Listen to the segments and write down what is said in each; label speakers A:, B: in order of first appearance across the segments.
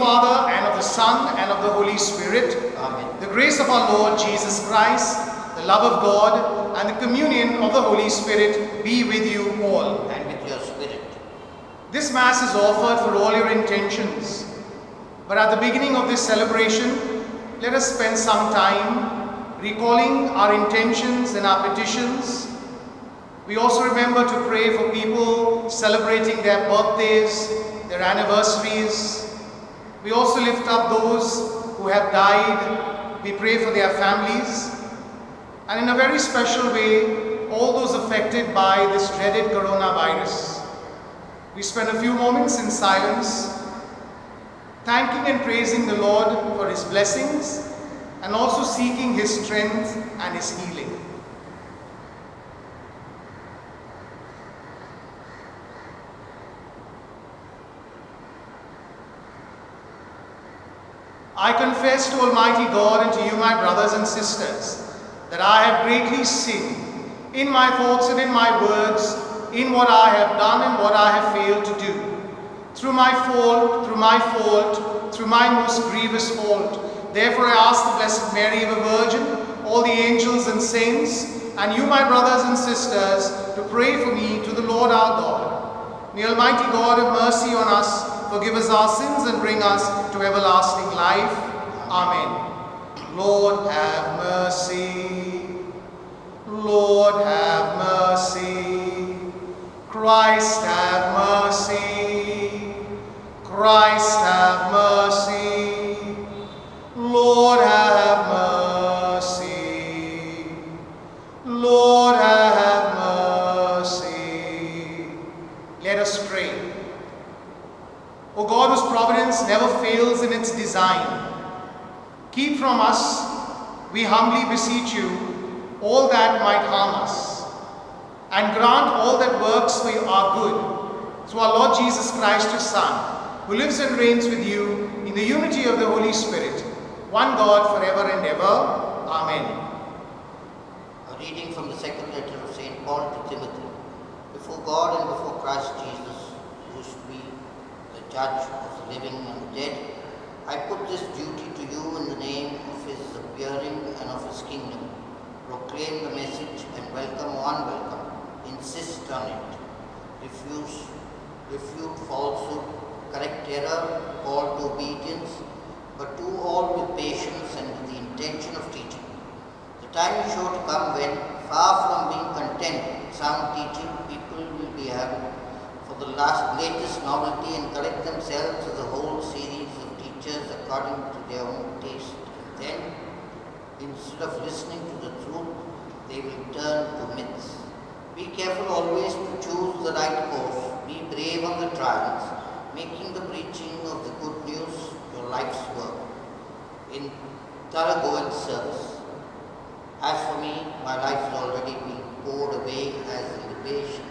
A: Father, and of the Son, and of the Holy Spirit.
B: Amen.
A: The grace of our Lord Jesus Christ, the love of God, and the communion of the Holy Spirit be with you all.
B: And with your spirit.
A: This Mass is offered for all your intentions. But at the beginning of this celebration, let us spend some time recalling our intentions and our petitions. We also remember to pray for people celebrating their birthdays, their anniversaries. We also lift up those who have died. We pray for their families. And in a very special way, all those affected by this dreaded coronavirus. We spend a few moments in silence, thanking and praising the Lord for His blessings and also seeking His strength and His healing. I confess to Almighty God and to you, my brothers and sisters, that I have greatly sinned in my thoughts and in my words, in what I have done and what I have failed to do. Through my fault, through my most grievous fault. Therefore I ask the Blessed Mary, the Virgin, all the angels and saints, and you, my brothers and sisters, to pray for me to the Lord our God. May Almighty God have mercy on us, forgive us our sins, and bring us to everlasting life. Amen. Lord, have mercy. Lord, have mercy. Christ, have mercy. Christ, have mercy. Lord, have mercy. Lord, have mercy. Let us pray. O God, whose providence never fails in its design, keep from us, we humbly beseech you, all that might harm us, and grant all that works for our good, through our Lord Jesus Christ, your Son, who lives and reigns with you in the unity of the Holy Spirit, one God, forever and ever. Amen.
B: A reading from the second letter of St. Paul to Timothy. Before God and before Christ Jesus, who is to be the judge of the living and the dead, I put this duty to you in the name of His appearing and of His kingdom. Proclaim the message and welcome one welcome. Insist on it. Refute falsehood, correct error, call to obedience, but do all with patience and with the intention of teaching. The time is sure to come when, far from being content with sound teaching, people will be having for the latest novelty and collect themselves as a whole series of teachers according to their own taste. And then, instead of listening to the truth, they will turn to myths. Be careful always to choose the right course. Be brave on the trials, making the preaching of the good news your life's work, in thoroughgoing service. As for me, my life has already been poured away as a libation,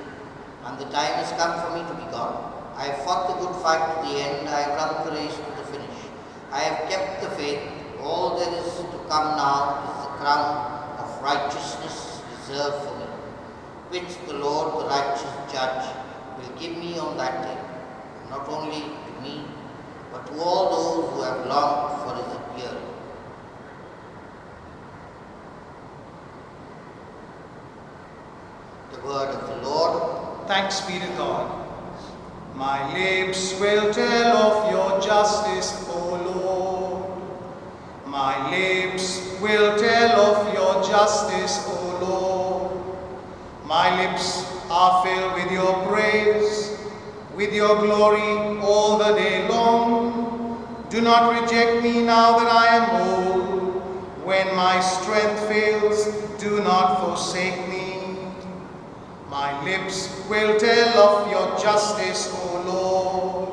B: and the time has come for me to be gone. I have fought the good fight to the end. I have run the race to the finish. I have kept the faith. All there is to come now is the crown of righteousness reserved for me, which the Lord, the righteous judge, will give me on that day, not only to me, but to all those who have longed for His appearing. The word of the Lord.
A: Thanks be to God. My lips will tell of your justice, O Lord. My lips will tell of your justice, O Lord. My lips are filled with your praise, with your glory all the day long. Do not reject me now that I am old. When my strength fails, do not forsake me. My lips will tell of your justice, O Lord.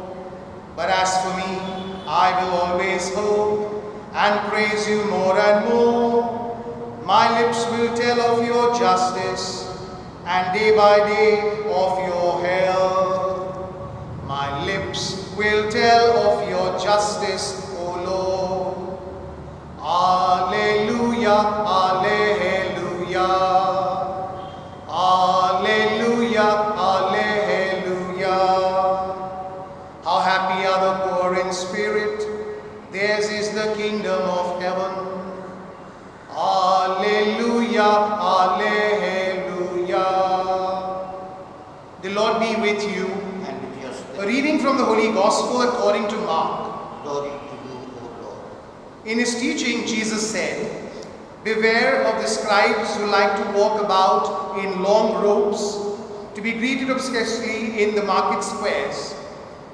A: But as for me, I will always hope and praise you more and more. My lips will tell of your justice, and day by day of your help. My lips will tell of your justice, O Lord. Alleluia, alleluia. Alleluia, alleluia. How happy are the poor in spirit, theirs is the kingdom of heaven. Alleluia, alleluia. The Lord be with you.
B: And with your
A: A
B: spirit.
A: reading from the Holy Gospel according to Mark.
B: Glory to you, O Lord.
A: In his teaching, Jesus said, "Beware of the scribes who like to walk about in long robes, to be greeted obscurely in the market squares,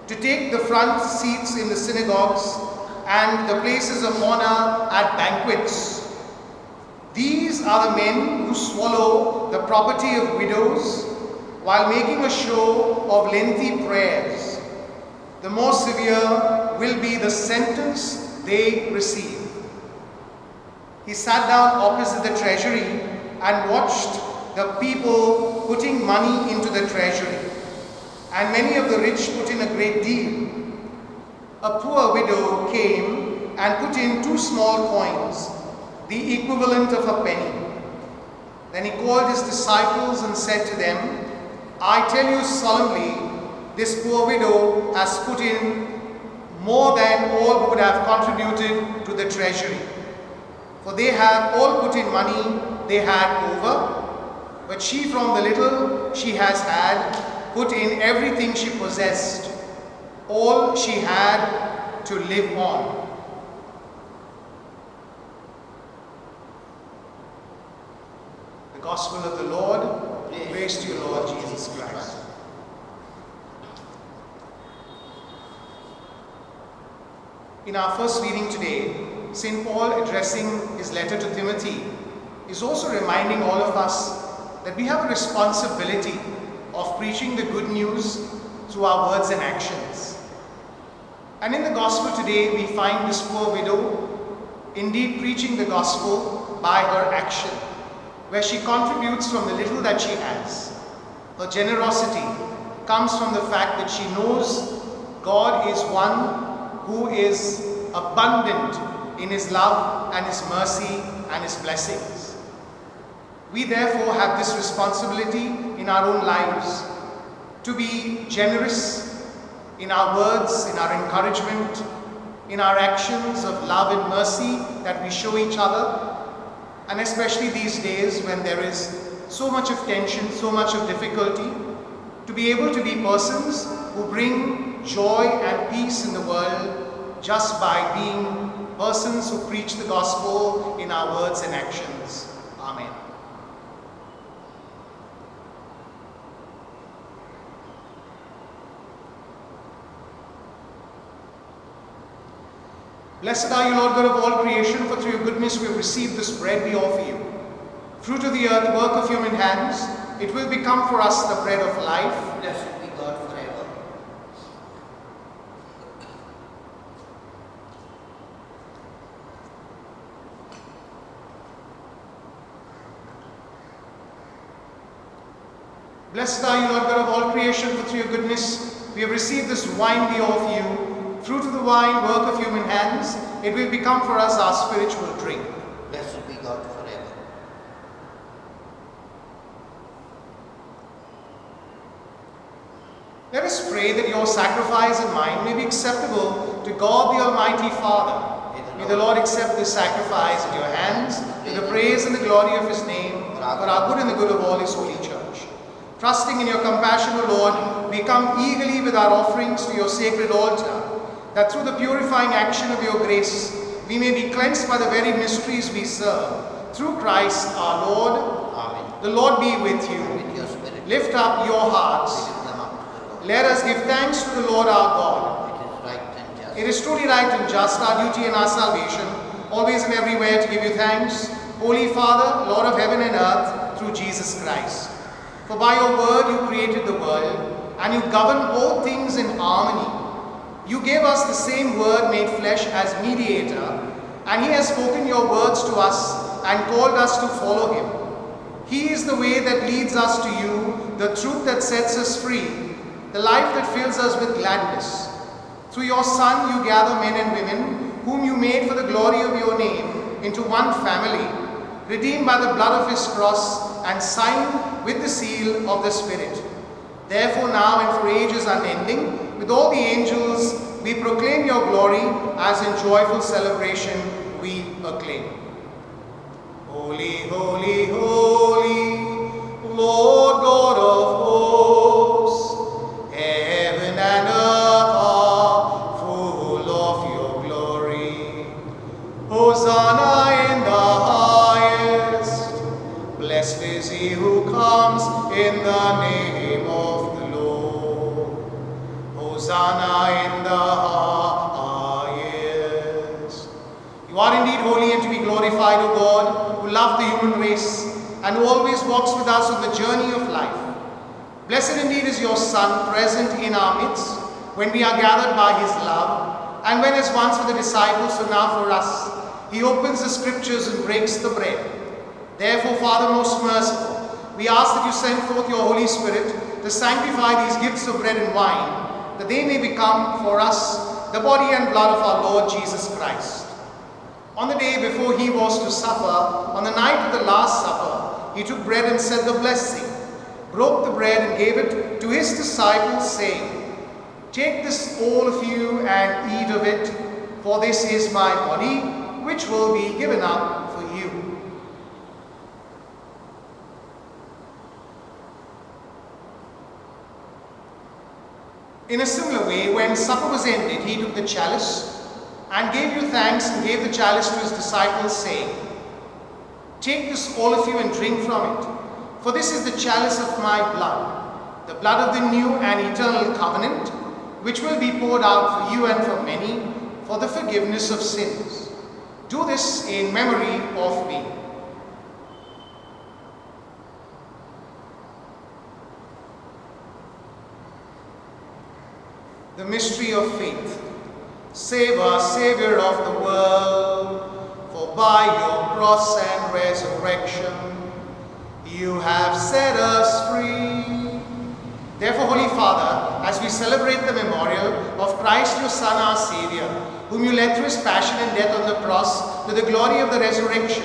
A: to take the front seats in the synagogues and the places of honor at banquets. These are the men who swallow the property of widows while making a show of lengthy prayers. The more severe will be the sentence they receive." He sat down opposite the treasury and watched the people putting money into the treasury, and many of the rich put in a great deal. A poor widow came and put in 2 small coins, the equivalent of a penny. Then he called his disciples and said to them, "I tell you solemnly, this poor widow has put in more than all who would have contributed to the treasury. For they have all put in money they had over, but she from the little she has had put in everything she possessed, all she had to live on." The Gospel of the Lord. Praise to you, Lord Jesus Christ. In our first reading today, St. Paul, addressing his letter to Timothy, is also reminding all of us that we have a responsibility of preaching the good news through our words and actions. And in the Gospel today, we find this poor widow indeed preaching the Gospel by her action, where she contributes from the little that she has. Her generosity comes from the fact that she knows God is one who is abundant in his love and his mercy and his blessings. We therefore have this responsibility in our own lives to be generous in our words, in our encouragement, in our actions of love and mercy that we show each other, and especially these days when there is so much of tension, so much of difficulty, to be able to be persons who bring joy and peace in the world just by being persons who preach the gospel in our words and actions. Amen. Blessed are you, Lord God of all creation, for through your goodness we have received this bread we offer you. Fruit of the earth, work of human hands, it will become for us the bread of life.
B: Blessed be God forever.
A: Blessed are you, Lord God of all creation, for through your goodness we have received this wine we offer you. Fruit of the vine, work of human hands, it will become for us our spiritual drink.
B: Blessed be God forever.
A: Let us pray that your sacrifice and mine may be acceptable to God the Almighty Father. May the Lord accept this sacrifice at your hands, to the praise and the glory of his name, for our good and the good of all his holy church. Trusting in your compassion, O Lord, we come eagerly with our offerings to your sacred altar, that through the purifying action of your grace, we may be cleansed by the very mysteries we serve. Through Christ our Lord.
B: Amen.
A: The Lord be with you.
B: With your spirit.
A: Lift up your hearts.
B: Lift them up to the Lord.
A: Let us give thanks to the Lord our God.
B: It is right and just.
A: It is truly right and just, our duty and our salvation, always and everywhere to give you thanks, Holy Father, Lord of heaven and earth, through Jesus Christ. For by your word you created the world, and you govern all things in harmony. You gave us the same word made flesh as mediator, and he has spoken your words to us and called us to follow him. He is the way that leads us to you, the truth that sets us free, the life that fills us with gladness. Through your Son you gather men and women, whom you made for the glory of your name, into one family, redeemed by the blood of his cross and signed with the seal of the Spirit. Therefore now and for ages unending, with all the angels, we proclaim your glory, as in joyful celebration we acclaim. Holy, holy, holy, Lord God of hosts, heaven and earth are full of your glory. Hosanna in the highest, blessed is he who comes in the name of the Lord. Hosanna in the highest. You are indeed holy and to be glorified, O God, who love the human race and who always walks with us on the journey of life. Blessed indeed is your Son, present in our midst, when we are gathered by his love, and when as once for the disciples, so now for us, he opens the scriptures and breaks the bread. Therefore, Father most merciful, we ask that you send forth your Holy Spirit to sanctify these gifts of bread and wine, that they may become for us the body and blood of our Lord Jesus Christ. On the day before he was to suffer, on the night of the Last Supper, he took bread and said the blessing, broke the bread and gave it to his disciples, saying, "Take this, all of you, and eat of it, for this is my body, which will be given up for you." In a similar way, when supper was ended, he took the chalice and gave you thanks and gave the chalice to his disciples, saying, "Take this, all of you, and drink from it, for this is the chalice of my blood, the blood of the new and eternal covenant, which will be poured out for you and for many for the forgiveness of sins. Do this in memory of me." The mystery of faith. Save us, Savior of the world, for by your cross and resurrection, you have set us free. Therefore, Holy Father, as we celebrate the memorial of Christ, your Son, our Savior, whom you led through his passion and death on the cross to the glory of the resurrection,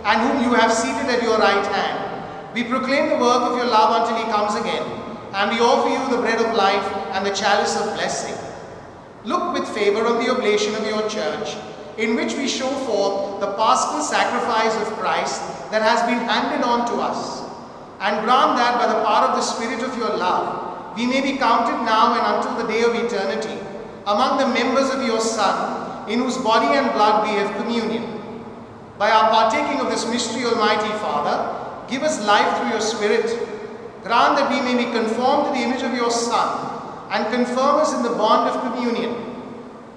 A: and whom you have seated at your right hand, we proclaim the work of your love until he comes again, and we offer you the bread of life and the chalice of blessing. Look with favor on the oblation of your church, in which we show forth the paschal sacrifice of Christ that has been handed on to us, and grant that by the power of the Spirit of your love, we may be counted now and until the day of eternity among the members of your Son, in whose body and blood we have communion. By our partaking of this mystery, Almighty Father, give us life through your Spirit. Grant that we may be conformed to the image of your Son, and confirm us in the bond of communion,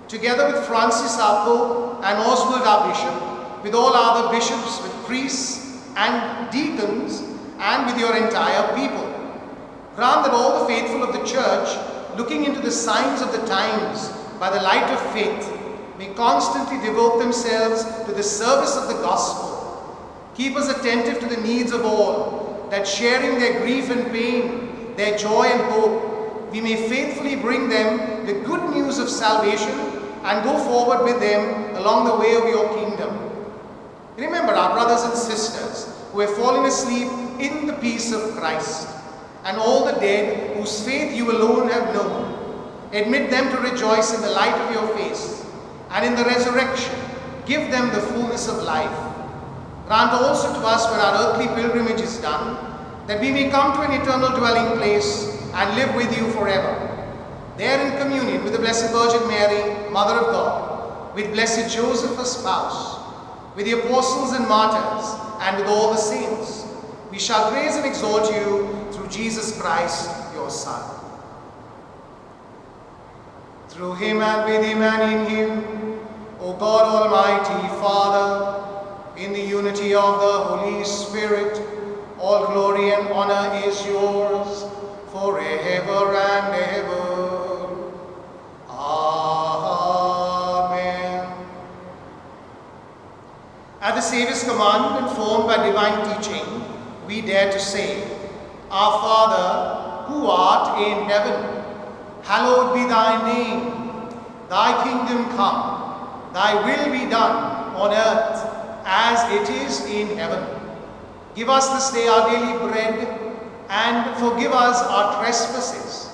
A: together with Francis our Pope and Oswald our Bishop, with all other bishops, with priests and deacons, and with your entire people. Grant that all the faithful of the Church, looking into the signs of the times by the light of faith, may constantly devote themselves to the service of the gospel. Keep us attentive to the needs of all, that sharing their grief and pain, their joy and hope, we may faithfully bring them the good news of salvation and go forward with them along the way of your kingdom. Remember our brothers and sisters who have fallen asleep in the peace of Christ, and all the dead whose faith you alone have known. Admit them to rejoice in the light of your face, and in the resurrection give them the fullness of life. Grant also to us, when our earthly pilgrimage is done, that we may come to an eternal dwelling place and live with you forever. There in communion with the Blessed Virgin Mary, Mother of God, with Blessed Joseph, her spouse, with the apostles and martyrs, and with all the saints, we shall praise and exalt you through Jesus Christ, your Son. Through him and with him and in him, O God Almighty Father, in the unity of the Holy Spirit, all glory and honor is yours forever and ever. Amen. At the Saviour's command, informed by divine teaching, we dare to say, Our Father, who art in heaven, hallowed be thy name. Thy kingdom come, thy will be done on earth as it is in heaven. Give us this day our daily bread, and forgive us our trespasses,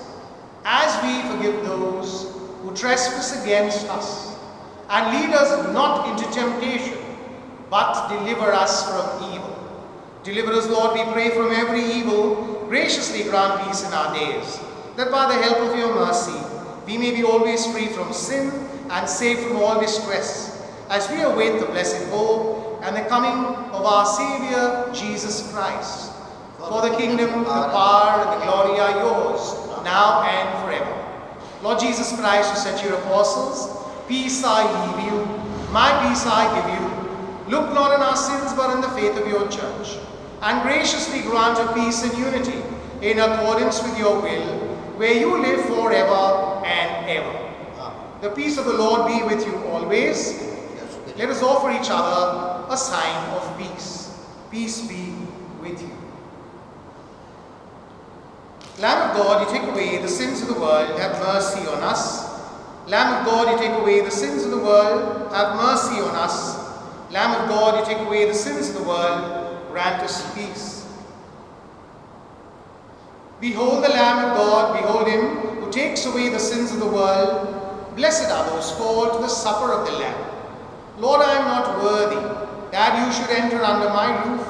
A: as we forgive those who trespass against us. And lead us not into temptation, but deliver us from evil. Deliver us, Lord, we pray, from every evil. Graciously grant peace in our days, that by the help of your mercy we may be always free from sin and safe from all distress, as we await the blessed hope and the coming of our Saviour Jesus Christ. For the kingdom, the power, and the glory are yours, now and forever. Lord Jesus Christ, who said to your apostles, peace I leave you, my peace I give you. Look not on our sins, but on the faith of your church, and graciously grant her peace and unity, in accordance with your will, where you live forever and ever. The peace of the Lord be with you always. Let us offer each other a sign of peace. Peace be with you. Lamb of God, you take away the sins of the world, have mercy on us. Lamb of God, you take away the sins of the world, have mercy on us. Lamb of God, you take away the sins of the world, grant us peace. Behold the Lamb of God, behold him who takes away the sins of the world. Blessed are those called to the supper of the Lamb. Lord, I am not worthy that you should enter under my roof,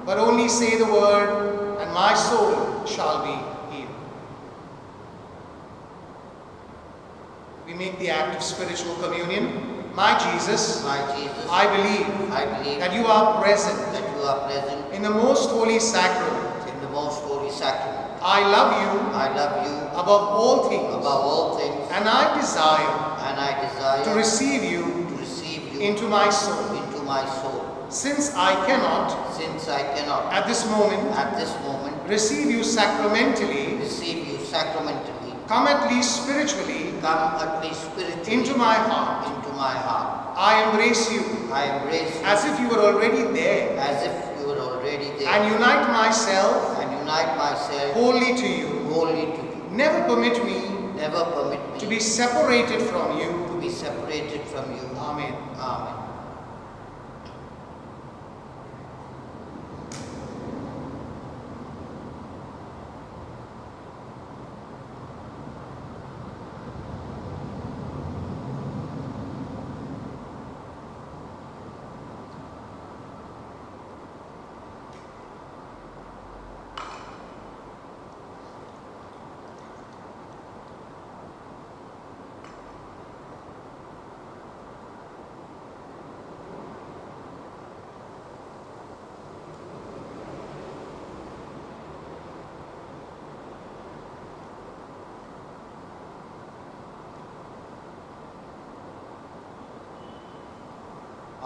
A: but only say the word, and my soul shall be healed. We make the act of spiritual communion. My Jesus, I believe that you are present in the most holy sacrament. I love you above all things, and I desire to receive you into my soul. Since I cannot at this moment receive you sacramentally, come at least spiritually into my heart. I embrace you as if you were already there, and unite myself wholly to you. Never permit me to be separated from you. Amen.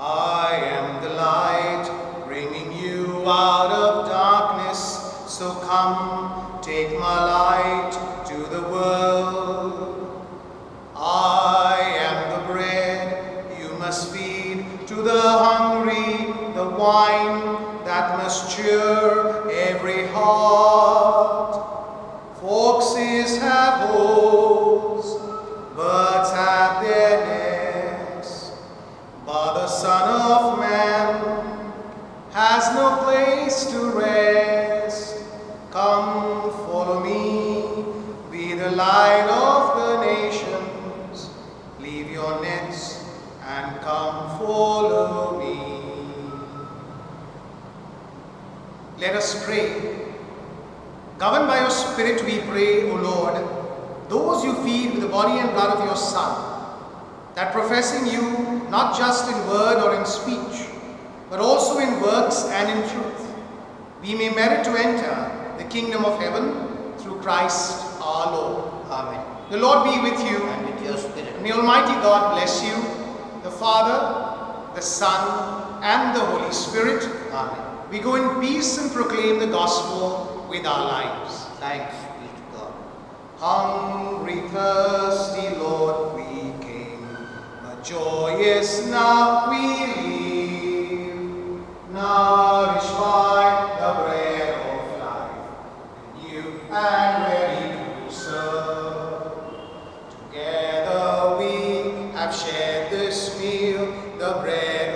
A: I am the light, bringing you out of darkness. So come, take my light to the world. I am the bread you must feed to the hungry, the wine that must cheer every heart. Foxes have holes, birds have their nests, but the Son of Man has no place to rest. Come, follow me, be the light of the nations. Leave your nets and come follow me. Let us pray. Governed by your Spirit, we pray, O Lord, those you feed with the body and blood of your Son, that professing you not just in word or in speech, but also in works and in truth, we may merit to enter the kingdom of heaven through Christ our Lord.
B: Amen.
A: The Lord be with you.
B: And with your spirit.
A: May Almighty God bless you, the Father, the Son, and the Holy Spirit.
B: Amen.
A: We go in peace and proclaim the gospel with our lives.
B: Thanks be to God.
A: Hungry, thirsty, Lord, we came, but joyous now we live, nourished by the bread of life, new and ready to serve. Together we have shared this meal, the bread